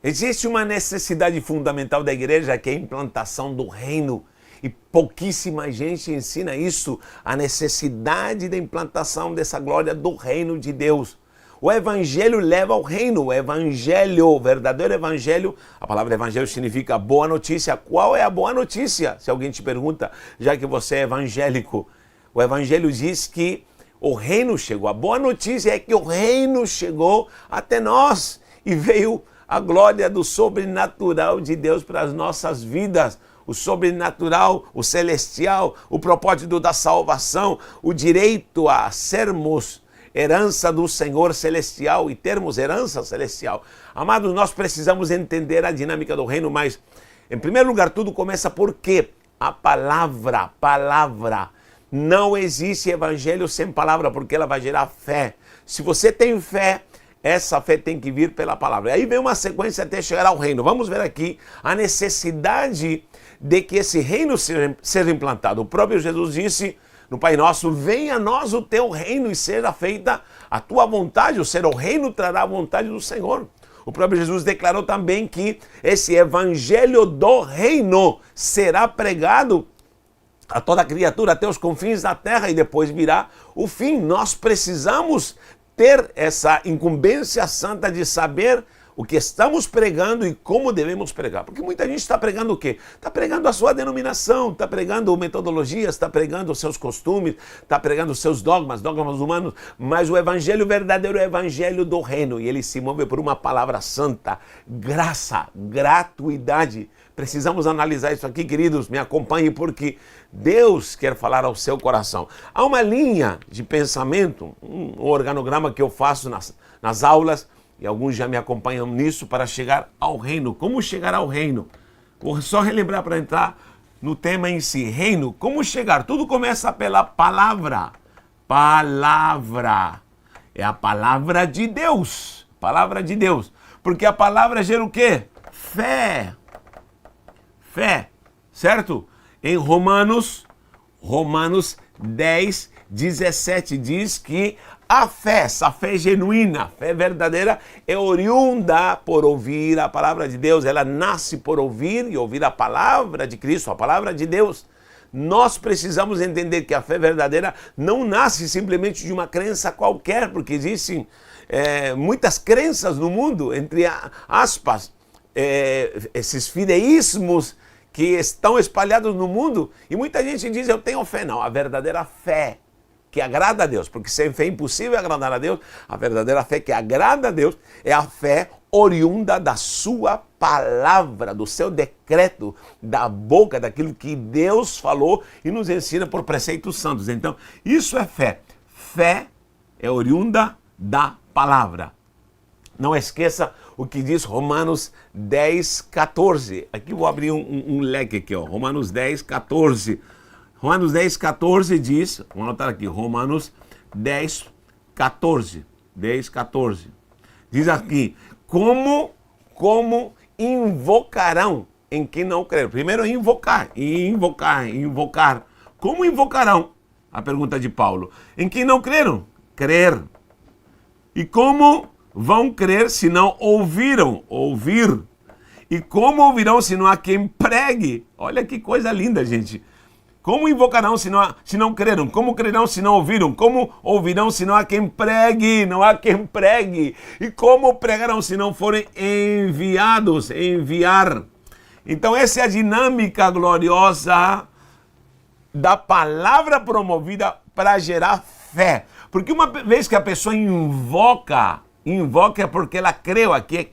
Existe uma necessidade fundamental da igreja, que é a implantação do reino. E pouquíssima gente ensina isso, a necessidade da implantação dessa glória do reino de Deus. O evangelho leva ao reino, o evangelho, o verdadeiro evangelho, a palavra evangelho significa boa notícia. Qual é a boa notícia? Se alguém te pergunta, já que você é evangélico, o evangelho diz que o reino chegou. A boa notícia é que o reino chegou até nós e veio a glória do sobrenatural de Deus para as nossas vidas. O sobrenatural, o celestial, o propósito da salvação, o direito a sermos herança do Senhor celestial e termos herança celestial. Amados, nós precisamos entender a dinâmica do reino, mas em primeiro lugar tudo começa porque a palavra. Não existe evangelho sem palavra, porque ela vai gerar fé. Se você tem fé, essa fé tem que vir pela palavra. Aí vem uma sequência até chegar ao reino. Vamos ver aqui a necessidade de que esse reino seja implantado. O próprio Jesus disse no Pai Nosso: venha a nós o teu reino e seja feita a tua vontade. Ou seja, o reino trará a vontade do Senhor. O próprio Jesus declarou também que esse evangelho do reino será pregado a toda criatura, até os confins da terra, e depois virá o fim. Nós precisamos ter essa incumbência santa de saber o que estamos pregando e como devemos pregar. Porque muita gente está pregando o quê? Está pregando a sua denominação, está pregando metodologias, está pregando os seus costumes, está pregando os seus dogmas humanos, mas o evangelho verdadeiro é o evangelho do reino, e ele se move por uma palavra santa, graça, gratuidade. Precisamos analisar isso aqui, queridos, me acompanhem, porque Deus quer falar ao seu coração. Há uma linha de pensamento, um organograma que eu faço nas aulas, e alguns já me acompanham nisso, para chegar ao reino. Como chegar ao reino? Vou só relembrar para entrar no tema em si. Reino, como chegar? Tudo começa pela palavra. Palavra. É a palavra de Deus. Palavra de Deus. Porque a palavra gera o quê? Fé. Fé. Certo? Em Romanos 10, 17 diz que a fé, essa fé genuína, a fé verdadeira, é oriunda por ouvir a palavra de Deus. Ela nasce por ouvir e ouvir a palavra de Cristo, a palavra de Deus. Nós precisamos entender que a fé verdadeira não nasce simplesmente de uma crença qualquer, porque existem muitas crenças no mundo, entre aspas, esses fideísmos que estão espalhados no mundo, e muita gente diz: eu tenho fé. Não, a verdadeira fé que agrada a Deus, porque sem fé é impossível agradar a Deus. A verdadeira fé que agrada a Deus é a fé oriunda da sua palavra, do seu decreto, da boca, daquilo que Deus falou e nos ensina por preceitos santos. Então, isso é fé. Fé é oriunda da palavra. Não esqueça o que diz Romanos 10, 14. Aqui vou abrir um leque aqui, ó. Romanos 10, 14. Romanos 10, 14 diz, vamos anotar aqui, Romanos 10, 14. 10, 14. Diz aqui: como invocarão em quem não crer? Primeiro invocar. Como invocarão? A pergunta de Paulo. Em quem não creram? Crer. E como vão crer se não ouviram? Ouvir. E como ouvirão se não há quem pregue? Olha que coisa linda, gente. Como invocarão se não creram? Como crerão se não ouviram? Como ouvirão se não há quem pregue? Não há quem pregue. E como pregarão se não forem enviados? Enviar. Então essa é a dinâmica gloriosa da palavra promovida para gerar fé. Porque uma vez que a pessoa invoca é porque ela creu. Aqui é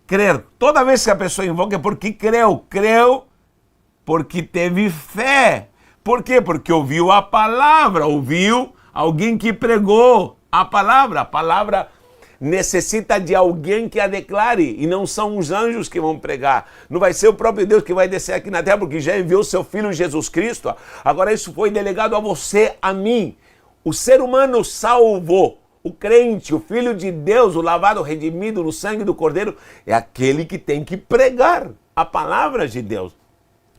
crer. Toda vez que a pessoa invoca é porque creu porque teve fé. Por quê? Porque ouviu a palavra, ouviu alguém que pregou a palavra. A palavra necessita de alguém que a declare, e não são os anjos que vão pregar. Não vai ser o próprio Deus que vai descer aqui na terra, porque já enviou seu Filho Jesus Cristo. Agora isso foi delegado a você, a mim. O ser humano salvo, o crente, o Filho de Deus, o lavado, redimido no sangue do Cordeiro, é aquele que tem que pregar a palavra de Deus.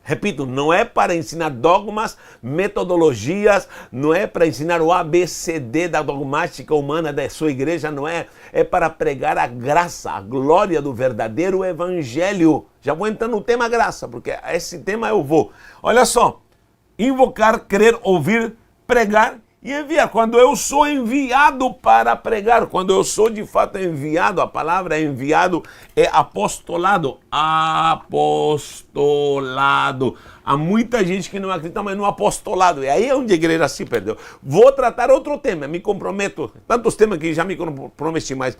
Repito, não é para ensinar dogmas, metodologias, não é para ensinar o ABCD da dogmática humana da sua igreja, não é. É para pregar a graça, a glória do verdadeiro evangelho. Já vou entrar no tema graça, porque esse tema eu vou. Olha só, invocar, crer, ouvir, pregar e enviar. Quando eu sou enviado para pregar, quando eu sou de fato enviado, a palavra enviado é apostolado. Apostolado. Há muita gente que não acredita mais no apostolado. E aí é onde a igreja se perdeu. Vou tratar outro tema, me comprometo. Tantos temas que já me comprometi, mas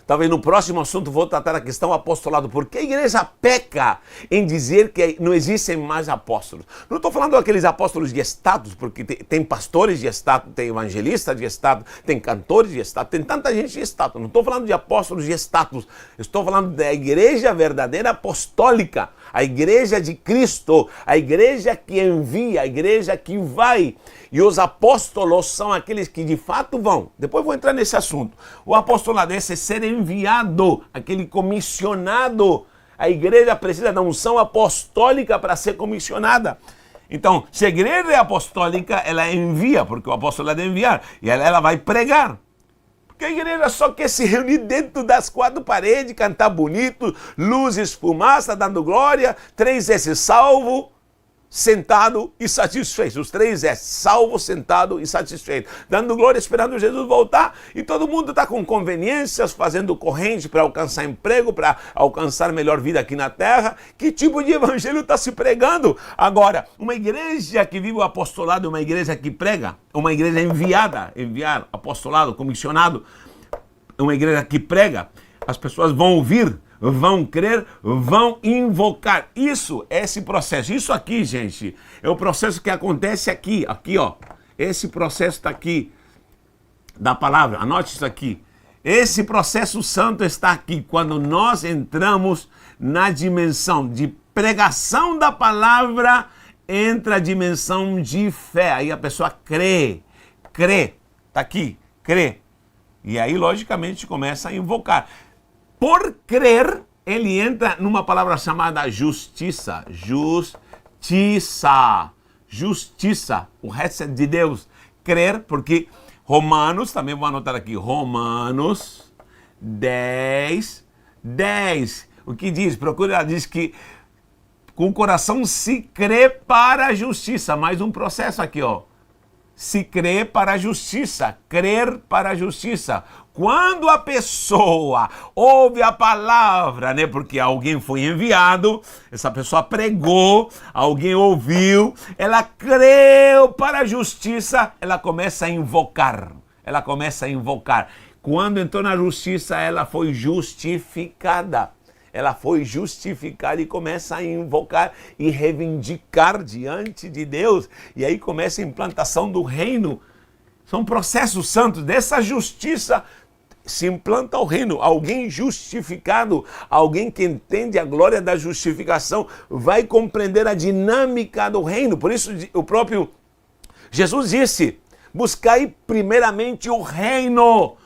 talvez no próximo assunto vou tratar a questão apostolado, porque a igreja peca em dizer que não existem mais apóstolos. Não estou falando daqueles apóstolos de status, porque tem pastores de status, tem evangelistas de status, tem cantores de status, tem tanta gente de status. Não estou falando de apóstolos de status, estou falando da igreja verdadeira apostólica, a igreja de Cristo, a igreja que envia, a igreja que vai. E os apóstolos são aqueles que de fato vão. Depois vou entrar nesse assunto. O apostolado é ser enviado, aquele comissionado. A igreja precisa da unção apostólica para ser comissionada. Então, se a igreja é apostólica, ela envia, porque o apostolado é enviar. E ela vai pregar. Porque a igreja só quer se reunir dentro das quatro paredes, cantar bonito, luzes, fumaça, dando glória, 3 S salvo, sentado e satisfeito. Os 3 S, salvo, sentado e satisfeito. Dando glória, esperando Jesus voltar. E todo mundo está com conveniências, fazendo corrente para alcançar emprego, para alcançar melhor vida aqui na terra. Que tipo de evangelho está se pregando? Agora, uma igreja que vive o apostolado é uma igreja que prega, uma igreja enviada, enviar, apostolado, comissionado, uma igreja que prega. As pessoas vão ouvir, vão crer, vão invocar. Isso é esse processo. Isso aqui, gente, é o processo que acontece aqui, ó. Esse processo está aqui, da palavra. Anote isso aqui. Esse processo santo está aqui, quando nós entramos na dimensão de pregação da palavra, entra a dimensão de fé. Aí a pessoa crê, está aqui, crê. E aí, logicamente, começa a invocar. Por crer, ele entra numa palavra chamada justiça. Justiça. O resto é de Deus. Crer, porque Romanos, também vou anotar aqui, Romanos 10. O que diz? Procura, diz que com o coração se crê para a justiça. Mais um processo aqui, ó. Se crê para a justiça, crer para a justiça. Quando a pessoa ouve a palavra, né? Porque alguém foi enviado, essa pessoa pregou, alguém ouviu, ela creu para a justiça, ela começa a invocar. Quando entrou na justiça, ela foi justificada. Ela foi justificada e começa a invocar e reivindicar diante de Deus. E aí começa a implantação do reino. São processos santos. Dessa justiça se implanta o reino. Alguém justificado, alguém que entende a glória da justificação, vai compreender a dinâmica do reino. Por isso o próprio Jesus disse: buscai primeiramente o reino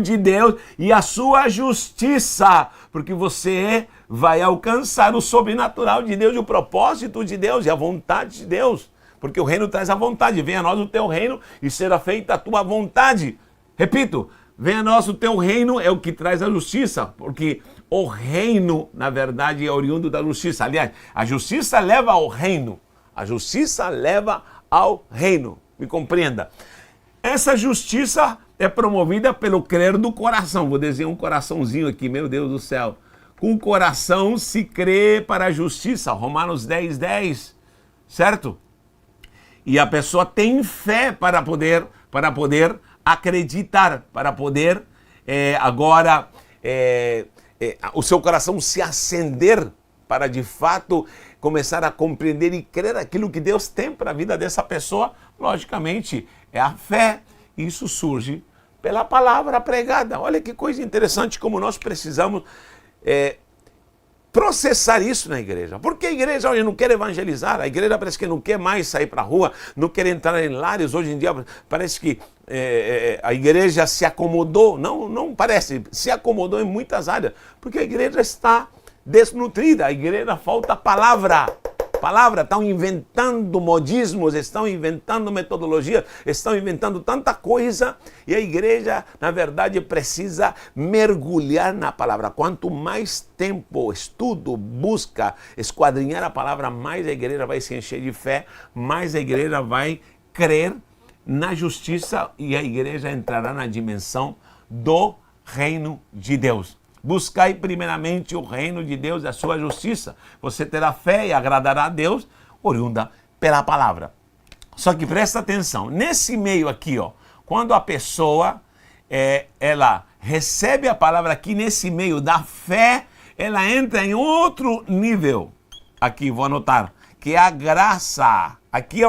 de Deus e a sua justiça, porque você vai alcançar o sobrenatural de Deus, e o propósito de Deus e a vontade de Deus, porque o reino traz a vontade. Venha a nós o teu reino e será feita a tua vontade. Repito, venha a nós o teu reino é o que traz a justiça, porque o reino, na verdade, é oriundo da justiça. Aliás, a justiça leva ao reino. Me compreenda. Essa justiça é promovida pelo crer do coração. Vou desenhar um coraçãozinho aqui, meu Deus do céu. Com o coração se crê para a justiça. Romanos 10, certo? E a pessoa tem fé para poder acreditar, para poder o seu coração se acender para de fato começar a compreender e crer aquilo que Deus tem para a vida dessa pessoa. Logicamente, é a fé. Isso surge pela palavra pregada. Olha que coisa interessante como nós precisamos processar isso na igreja. Porque a igreja hoje não quer evangelizar, a igreja parece que não quer mais sair para a rua, não quer entrar em lares. Hoje em dia parece que a igreja se acomodou, não parece, se acomodou em muitas áreas, porque a igreja está desnutrida, a igreja falta palavra. palavra, estão inventando modismos, estão inventando metodologia, estão inventando tanta coisa, e a igreja, na verdade, precisa mergulhar na palavra. Quanto mais tempo, estudo, busca, esquadrinhar a palavra, mais a igreja vai se encher de fé, mais a igreja vai crer na justiça e a igreja entrará na dimensão do reino de Deus. Buscai primeiramente o reino de Deus e a sua justiça. Você terá fé e agradará a Deus, oriunda pela palavra. Só que presta atenção, nesse meio aqui, ó, quando a pessoa ela recebe a palavra aqui nesse meio da fé, ela entra em outro nível. Aqui, vou anotar, que é a graça. Aqui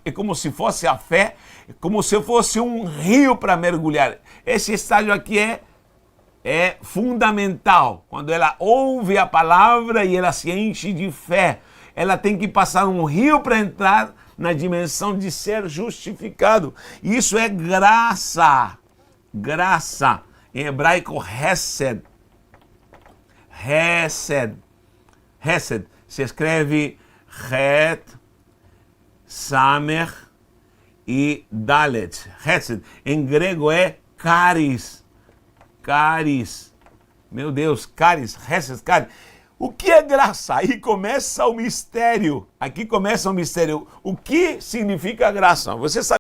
é como se fosse a fé, como se fosse um rio para mergulhar. Esse estágio aqui é fundamental. Quando ela ouve a palavra e ela se enche de fé, ela tem que passar um rio para entrar na dimensão de ser justificado. Isso é graça. Graça. Em hebraico, hesed. Hesed. Hesed. Se escreve Het, Samer e Dalet. Hesed. Em grego é charis. Caris, meu Deus, caris, hesed, caris. O que é graça? Aí começa o mistério. Aqui começa o mistério. O que significa graça? Você sabe?